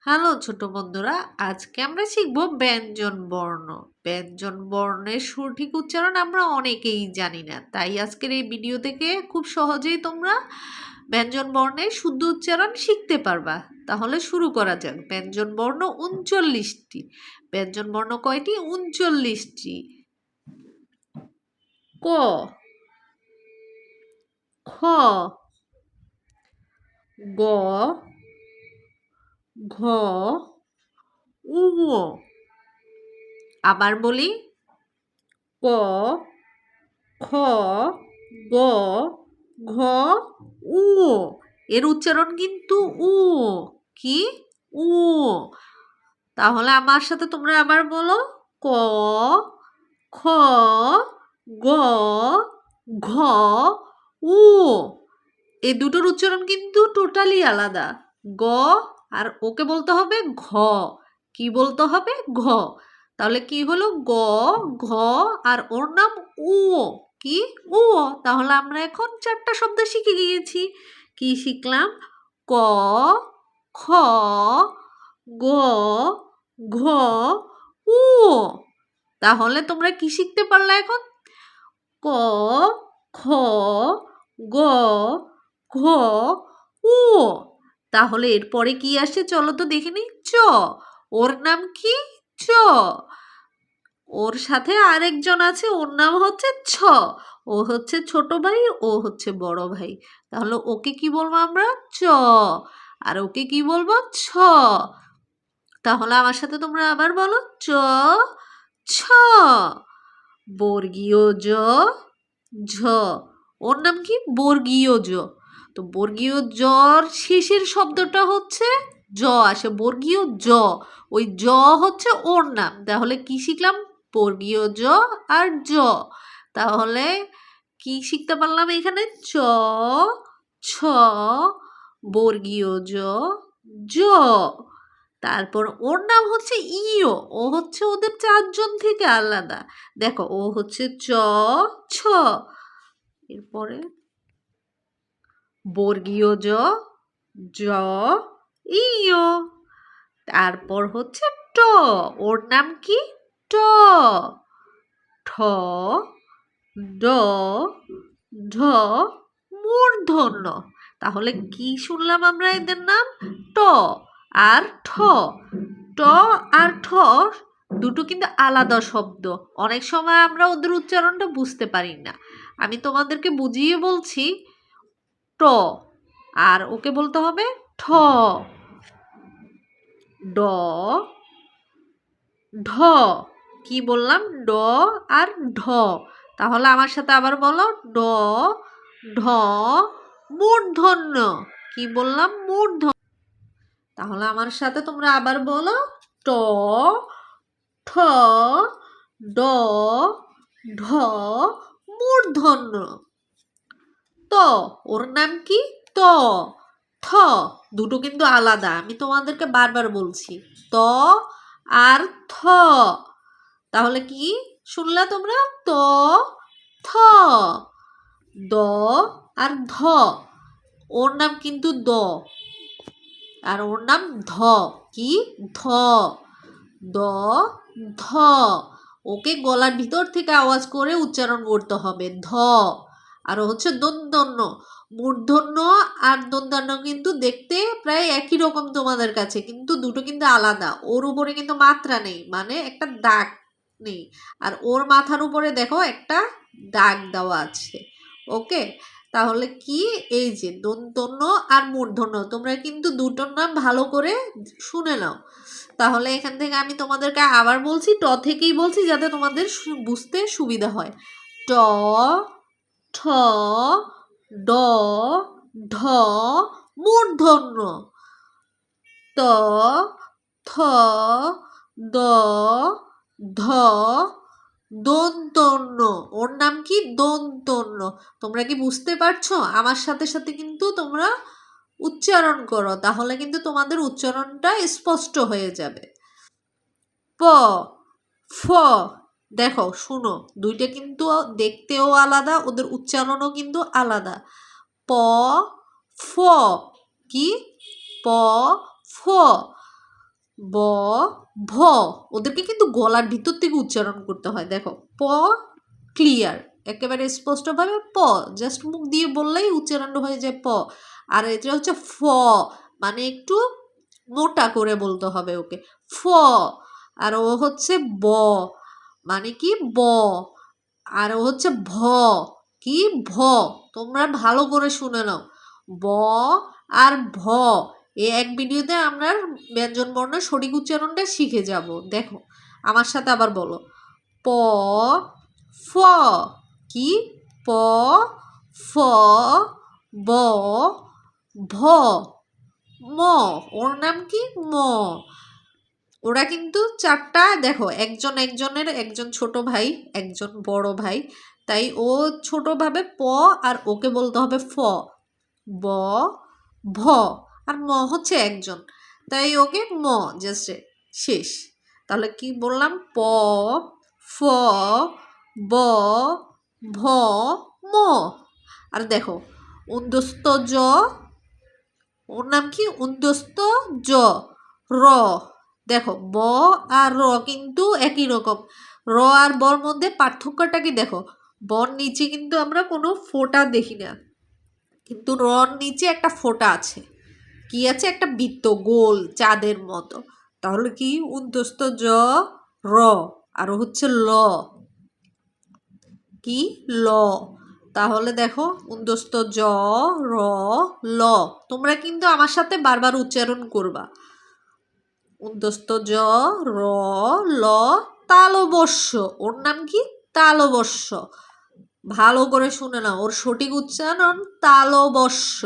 Hello ছোট বন্ধুরা, আজকে আমরা শিখব ব্যঞ্জন বর্ণ। ব্যঞ্জন বর্ণের সঠিক উচ্চারণ আমরা অনেকেই জানি না, তাই আজকের এই ভিডিও থেকে খুব সহজেই তোমরা ব্যঞ্জন বর্ণের শুদ্ধ উচ্চারণ শিখতে পারবা। তাহলে শুরু করা যাক। ব্যঞ্জন বর্ণ 39টি। ব্যঞ্জন বর্ণ কয়টি? 39টি। ক, খ, গ, ঘ, উ। আবার বলি, ক, খ, গ, ঘ, উ। এর উচ্চারণ কিন্তু উ। কি? উ। তাহলে আমার সাথে তোমরা আবার বলো, ক, খ, গ, ঘ, উ। এই দুটোর উচ্চারণ কিন্তু টোটালি আলাদা। গ আর ওকে বলতে হবে ঘ। কি বলতে হবে? ঘ। তাহলে কি হলো? গ, ঘ আর ওর নাম উ। কি? উ। তাহলে আমরা এখন 4টা শব্দ শিখে গিয়েছি। কি শিখলাম? ক, খ, গ, ঘ, উ। তাহলে তোমরা কি শিখতে পারলে এখন? ক, খ, গ, ঘ, উ। তাহলে এরপরে কি আসে চলো তো দেখে নিই। চ। ওর নাম কি? চ। ওর সাথে আরেকজন আছে, ওর নাম হচ্ছে ছ। ও হচ্ছে ছোট ভাই, ও হচ্ছে বড় ভাই। তাহলে ওকে কি বলবো আমরা? চ। আর ওকে কি বলবো? ছ। তাহলে আমার সাথে তোমরা আবার বলো, চ, ছ। বর্গীয় জ, ঝ। ওর নাম কি? বর্গীয় জ। তো বর্গীয় জর শেষের শব্দটা হচ্ছে জ আসে, বর্গীয় জ। ওই জ হচ্ছে ওর নাম। তাহলে কি শিখলাম? বর্গীয় জ আর জ। তাহলে কি শিখতে পারলাম এখানে? চ, ছ, বর্গীয় জ, জ। তারপর ওর নাম হচ্ছে ইও। ও হচ্ছে ওদের 4জন থেকে আলাদা। দেখো, ও হচ্ছে চ, ছ। এরপরে বর্গীয় জ, জ, ইও। তারপর হচ্ছে ট। ওর নাম কি? ট। ঠ, ড, ঢ, মূর্ধন্য। তাহলে কি শুনলাম আমরা এদের নাম? ট আর ঠ। ট আর ঠ দুটো কিন্তু আলাদা শব্দ। অনেক সময় আমরা ওদের উচ্চারণটা বুঝতে পারি না। আমি তোমাদেরকে বুঝিয়ে বলছি। ট আর ওকে বলতে হবে ঠ। ড, ঢ। কি বললাম? ড আর ঢ। তাহলে আমার সাথে আবার বলো, ড, ঢ, মূর্ধন্য। কি বললাম? মূর্ধন্য। তাহলে আমার সাথে তোমরা আবার বলো, ট, ঠ, ড, ঢ, মূর্ধন্য। ত। ওর নাম কি? ত। থ। দুটো কিন্তু আলাদা, আমি তোমাদেরকে বারবার বলছি। ত আর থ। তাহলে কি শুনলা তোমরা? ত, থ। দ আর ধ। ওর নাম কিন্তু দ আর ওর নাম ধ। কি? ধ। দ, ধ। ওকে গলার ভিতর থেকে আওয়াজ করে উচ্চারণ করতে হবে। ধ। আর হচ্ছে দন্তন্য। মূর্ধন্য আর দন্তন্য কিন্তু দেখতে প্রায় একই রকম তোমাদের কাছে, কিন্তু দুটো কিন্তু আলাদা। ওর উপরে কিন্তু মাত্রা নেই, মানে একটা দাগ নেই। আর ওর মাথার উপরে দেখো একটা দাগ দেওয়া আছে। ওকে। তাহলে কি? এই যে দন্তন্য আর মূর্ধন্য, তোমরা কিন্তু দুটোর নাম ভালো করে শুনে নাও। তাহলে এখান থেকে আমি তোমাদেরকে আবার বলছি, ট থেকেই বলছি যাতে তোমাদের বুঝতে সুবিধা হয়। ট, ঠ, ড, ঢ, মূর্ধন্য। ত, থ, দ, ধ, দন্তন্য। ওর নাম কি? দন্তন্য। তোমরা কি বুঝতে পারছো? আমার সাথে সাথে কিন্তু তোমরা উচ্চারণ করো, তাহলে কিন্তু তোমাদের উচ্চারণটা স্পষ্ট হয়ে যাবে। প, ফ। দেখো, শুনো, দুইটা কিন্তু দেখতেও আলাদা, ওদের উচ্চারণও কিন্তু আলাদা। প, ফ। কি? প, ফ। ব ভ, ওদেরকে কিন্তু গলার ভিতর থেকে উচ্চারণ করতে হয়। দেখো প ক্লিয়ার, একেবারে স্পষ্টভাবে প, জাস্ট মুখ দিয়ে বললেই উচ্চারণ হয়ে যায় প। আর এটা হচ্ছে ফ, মানে একটু মোটা করে বলতে হবে ওকে, ফ। আর ও হচ্ছে ব, মানে কি ব। আর ও হচ্ছে ভ, কি ভ। তোমরা ভালো করে শুনে নাও, ব আর ভ, এই এক ভিডিওতে আমরা ব্যঞ্জন বর্ণের সঠিক উচ্চারণটা শিখে যাব। দেখো আমার সাথে আবার বলো, প ফ, কি প ফ, ব ভ, ম। ওর নাম কি ম। ওরা কিন্তু চারটা, দেখো একজন একজনের, একজন ছোট ভাই একজন বড় ভাই, তাই ও ছোটভাবে প আর ওকে বলতে হবে ফ, ব ভ। আর ম হচ্ছে একজন, তাই ওকে ম জাস্ট শেষ। তাহলে কি বললাম, প ফ ব ভ ম। আর দেখো উন্দস্ত জ, ওর নাম কি উন্দস্ত জ, র। দেখো ব আর র কিন্তু একই রকম, র আর বর মধ্যে পার্থক্যটা কি দেখো, বর নিচে কিন্তু আমরা কোনো ফোঁটা দেখি না, কিন্তু রর নিচে একটা ফোঁটা আছে, কি আছে, একটা বৃত্ত গোল চাঁদের মতো। তাহলে কি উন্তস্ত জ র, আর হচ্ছে ল, কি ল। তাহলে দেখো উন্তস্ত জ র ল, তোমরা কিন্তু আমার সাথে বারবার উচ্চারণ করবা। উন্তস্ত জ র ল, তালবস্য, ওর নাম কি তালবস্য। ভালো করে শুনে নাও, ওর সঠিক উচ্চারণ তালবস্য,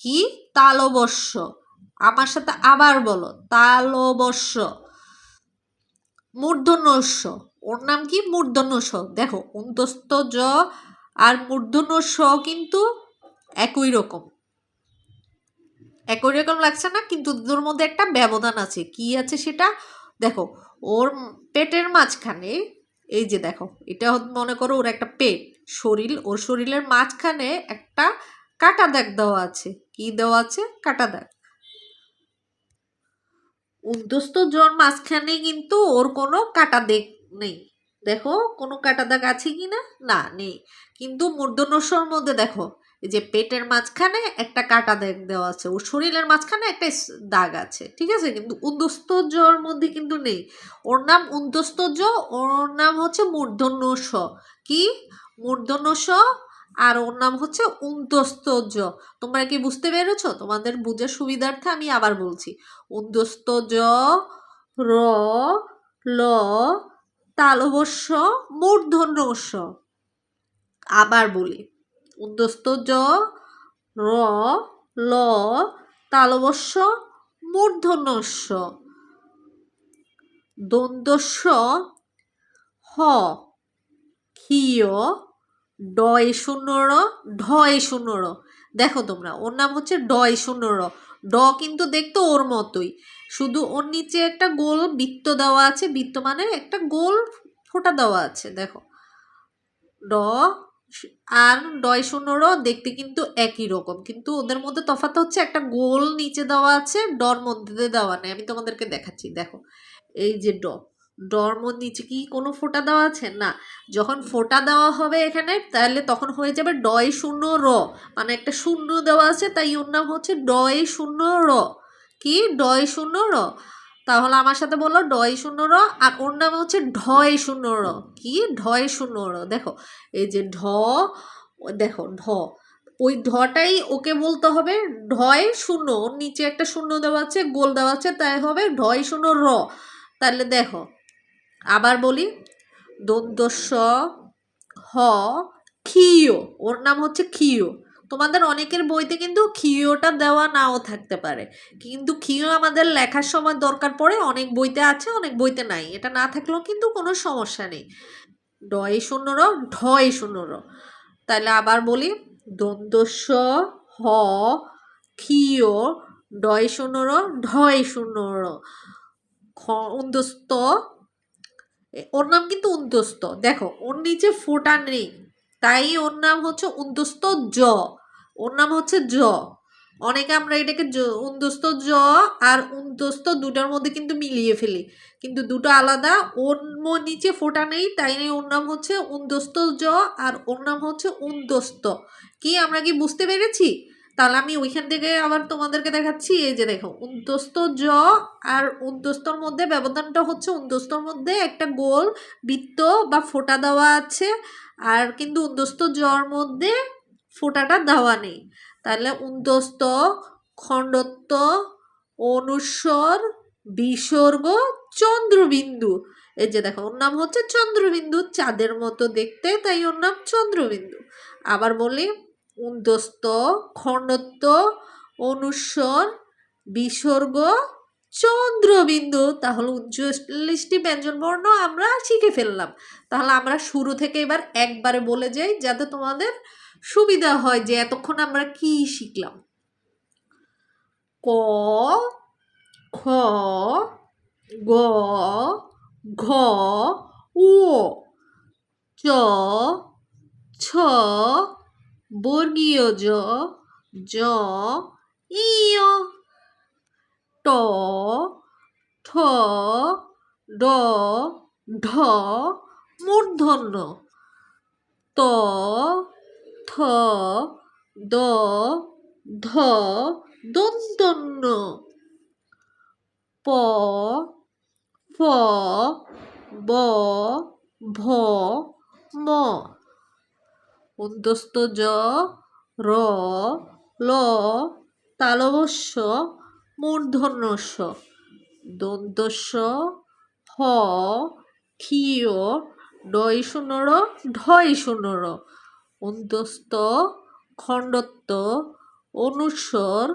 কি তালবস্য। আমার সাথে আবার বলো, তালবস্য। মূর্ধন্যস্য, ওর নাম কি মূর্ধন্যস্য। দেখো উন্তস্ত জ আর মূর্ধন্যস্য কিন্তু একই রকম, একই রকম লাগছে না, কিন্তু দুটোর মধ্যে একটা ব্যবধান আছে, কি আছে সেটা দেখো। ওর পেটের মাঝখানে, এই যে দেখো এটা মনে করো ওর একটা পেট, শরীর, ওর শরীরের মাঝখানে একটা কাটা দাগ দেওয়া আছে, কি দেওয়া আছে, কাটা দাগ। উন্তস্ত জোর মাঝখানে কিন্তু ওর কোনো কাটা দাগ নেই, দেখো কোনো কাটা দাগ আছে কি না, না নেই। কিন্তু মূর্ধন্যস্বর মধ্যে দেখো, এই যে পেটের মাঝখানে একটা কাটা দাগ দেওয়া আছে, ওর শরীরের মাঝখানে একটা দাগ আছে, ঠিক আছে, কিন্তু উন্তস্ত জোর মধ্যে কিন্তু নেই। ওর নাম উন্তস্ত জ, ওর নাম হচ্ছে মূর্ধন্য স, কি মূর্ধন্য স, আর ওর নাম হচ্ছে উন্তস্ত জ। তোমরা কি বুঝতে পেরেছ? তোমাদের বুঝার সুবিধার্থে আমি আবার বলছি, উন্দস্ত জ র ল, তালবস্য মূর্ধন্যস্য। আবার বলি, উন্দস্ত জ র ল, তালবস্য মূর্ধন্যস্য। দন্তস্য হ, ক্ষীয়, ডয় শূন্য র, ঢয় শূন্য র। দেখো তোমরা, ওর নাম হচ্ছে ডয় শূন্য র, ড কিন্তু দেখতো ওর মতোই, শুধু ওর নিচে একটা গোল বৃত্ত দেওয়া আছে, বৃত্ত মানে একটা গোল ফোঁটা দেওয়া আছে, দেখো ড আর ডয় শূন্য র দেখতে কিন্তু একই রকম, কিন্তু ওদের মধ্যে তফাৎ হচ্ছে একটা গোল নিচে দেওয়া আছে, ডর মধ্যে দেওয়া নেই। আমি তোমাদেরকে দেখাচ্ছি, দেখো এই যে ড, ডর মধ্যে নিচে কি কোনো ফোঁটা দেওয়া আছে না, যখন ফোঁটা দেওয়া হবে এখানে তাহলে তখন হয়ে যাবে ডয় শূন্য র, মানে একটা শূন্য দেওয়া আছে, তাই ওর নাম হচ্ছে ডয় শূন্য র, কি ডয় শূন্য র। তাহলে আমার সাথে বললো ডয় শূন্য র, আর ওর নাম হচ্ছে ঢয় শূন্য র, কি ঢয় শূন্য র। দেখো এই যে ঢ, দেখো ঢ, ওই ঢটাই ওকে বলতে হবে ঢয় শূন্য, ওর নিচে একটা শূন্য দেওয়া আছে, গোল দেওয়া আছে, তাই হবে ঢয় শূন্য র। তাহলে দেখো আবার বলি, দন্তস্য হ ক্ষীয়, ওর নাম হচ্ছে ক্ষীয়। তোমাদের অনেকের বইতে কিন্তু ক্ষীয়টা দেওয়া নাও থাকতে পারে, কিন্তু ক্ষীয় আমাদের লেখার সময় দরকার পড়ে, অনেক বইতে আছে অনেক বইতে নাই, এটা না থাকলেও কিন্তু কোনো সমস্যা নেই। ডয় শূন্য র, ঢয় শূন্য র। তাহলে আবার বলি, দন্তস্য হ ক্ষীয়, ডয় শূন্য র, ঢয় শূন্য র। উন্দস্ত, ওর নাম কিন্তু উন্তস্ত, দেখো ওর নিচে ফোঁটা নেই, তাই ওর নাম হচ্ছে উন্তস্ত জ, ওর নাম হচ্ছে জ। অনেকে আমরা এটাকে উন্দস্ত জ আর উন্দস্ত দুটার মধ্যে কিন্তু মিলিয়ে ফেলি, কিন্তু দুটো আলাদা। ওর নিচে ফোঁটা নেই, তাই ওর নাম হচ্ছে উন্দস্ত জ আর ওর নাম হচ্ছে উন্দস্ত। কি আমরা কি বুঝতে পেরেছি? তাহলে আমি ওইখান থেকে আবার তোমাদেরকে দেখাচ্ছি। এই যে দেখো, উন্তস্ত জ আর উন্তস্তর মধ্যে ব্যবধানটা হচ্ছে, উন্তস্তর মধ্যে একটা গোল বৃত্ত বা ফোঁটা দেওয়া আছে, আর কিন্তু উন্তস্ত জর মধ্যে ফোঁটাটা দেওয়া নেই। তাহলে উন্তস্ত, খণ্ডত্ব, অনুস্বর, বিসর্গ, চন্দ্রবিন্দু। এই যে দেখো, ওর নাম হচ্ছে চন্দ্রবিন্দু, চাঁদের মতো দেখতে, তাই ওর নাম চন্দ্রবিন্দু। আবার বলি, উন্দস্ত, খণ্ডত্ব, অনুস্বর, বিসর্গ, চন্দ্রবিন্দু। তাহলে 39টি ব্যঞ্জনবর্ণ আমরা শিখে ফেললাম। তাহলে আমরা শুরু থেকে এবার একবারে বলে যাই, যাতে তোমাদের সুবিধা হয় যে এতক্ষণ আমরা কি শিখলাম। ক, খ, গ, ঘ, ও, চ, ছ, বর্গীয় জ, জ, ইয়, ট, ঠ, ড, ঢ, মূর্ধন্য, ত, থ, দ, ধ, দন্তন্য, প, ফ, ব, ভ, ম। উন্তস্ত জ, র, ল, তালবস্য, মূর্ধন্যস্য, দন্তস্য, হ, ক্ষীয়, ডয় শূন্য র, ঢয় শূন্য র। উন্তস্ত, খণ্ডত্ব, অনুস্বর,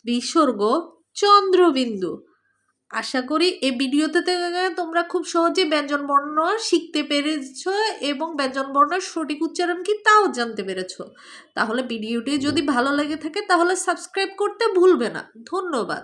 বিসর্গ, চন্দ্রবিন্দু। আশা করি এই ভিডিওতে তোমরা খুব সহজে ব্যঞ্জনবর্ণ শিখতে পেরেছ এবং ব্যঞ্জনবর্ণের সঠিক উচ্চারণ কি তাও জানতে পেরেছ। তাহলে ভিডিওটি যদি ভালো লেগে থাকে তাহলে সাবস্ক্রাইব করতে ভুলবে না। ধন্যবাদ।